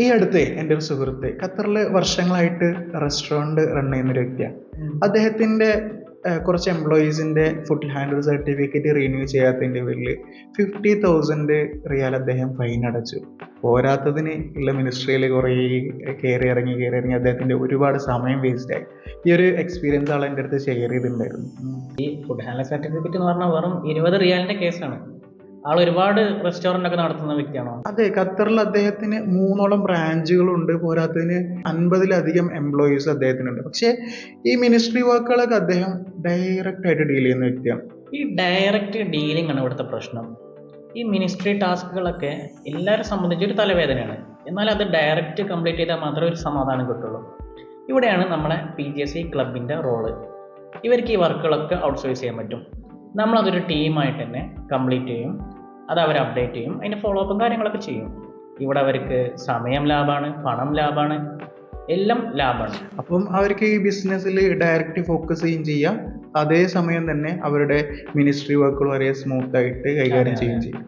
ഈ അടുത്ത് എൻ്റെ ഒരു സുഹൃത്ത് ഖത്തറിൽ വർഷങ്ങളായിട്ട് റെസ്റ്റോറൻറ്റ് റൺ ചെയ്യുന്ന ഒരു വ്യക്തിയാണ്. അദ്ദേഹത്തിൻ്റെ കുറച്ച് എംപ്ലോയീസിൻ്റെ ഫുഡ് ഹാൻഡ്ലർ സർട്ടിഫിക്കറ്റ് റിന്യൂ ചെയ്യാത്തതിൻ്റെ പേരിൽ 50,000 റിയാൽ അദ്ദേഹം ഫൈൻ അടച്ചു. പോരാത്തതിന് ഉള്ള മിനിസ്ട്രിയിൽ കുറേ കയറി ഇറങ്ങി അദ്ദേഹത്തിൻ്റെ ഒരുപാട് സമയം വേസ്റ്റായി. ഈ ഒരു എക്സ്പീരിയൻസ് ആൾ എൻ്റെ അടുത്ത് ഷെയർ ചെയ്തിട്ടുണ്ടായിരുന്നു. ഈ ഫുഡ് ഹാൻഡ്ലർ സർട്ടിഫിക്കറ്റ് എന്ന് പറഞ്ഞാൽ വെറും 20 റിയാലിന്റെ കേസാണ്. ആൾ ഒരുപാട് റെസ്റ്റോറൻ്റ് ഒക്കെ നടത്തുന്ന വ്യക്തിയാണോ? അതെ, ഖത്തറിൽ അദ്ദേഹത്തിന് 3ഓളം ബ്രാഞ്ചുകളുണ്ട്. പോരാത്തതിന് 50ലധികം എംപ്ലോയീസ് അദ്ദേഹത്തിനുണ്ട്. പക്ഷേ ഈ മിനിസ്ട്രി വർക്കുകളൊക്കെ അദ്ദേഹം ഡയറക്റ്റ് ആയിട്ട് ഡീൽ ചെയ്യുന്ന വ്യക്തിയാണ്. ഈ ഡയറക്റ്റ് ഡീലിംഗ് ആണ് ഇവിടുത്തെ പ്രശ്നം. ഈ മിനിസ്ട്രി ടാസ്കുകളൊക്കെ എല്ലാവരും സംബന്ധിച്ച് ഒരു തലവേദനയാണ്. എന്നാൽ അത് ഡയറക്റ്റ് കംപ്ലീറ്റ് ചെയ്താൽ മാത്രമേ ഒരു സമാധാനം കിട്ടുള്ളൂ. ഇവിടെയാണ് നമ്മളെ PGSC ക്ലബിൻ്റെ റോള്. ഇവർക്ക് ഈ വർക്കുകളൊക്കെ ഔട്ട്സോഴ്സ് ചെയ്യാൻ പറ്റും. നമ്മളതൊരു ടീമായിട്ട് തന്നെ കംപ്ലീറ്റ് ചെയ്യും. അത് അവർ അപ്ഡേറ്റ് ചെയ്യും. അതിൻ്റെ ഫോളോ അപ്പും കാര്യങ്ങളൊക്കെ ചെയ്യും. ഇവിടെ അവർക്ക് സമയം ലാഭമാണ്, പണം ലാഭമാണ്, എല്ലാം ലാഭമാണ്. അപ്പം അവർക്ക് ഈ ബിസിനസ്സിൽ ഡയറക്റ്റ് ഫോക്കസ് ചെയ്യുകയും ചെയ്യാം, അതേ സമയം തന്നെ അവരുടെ മിനിസ്ട്രി വർക്കുകൾ വളരെ സ്മൂത്തായിട്ട് കൈകാര്യം ചെയ്യുകയും ചെയ്യും.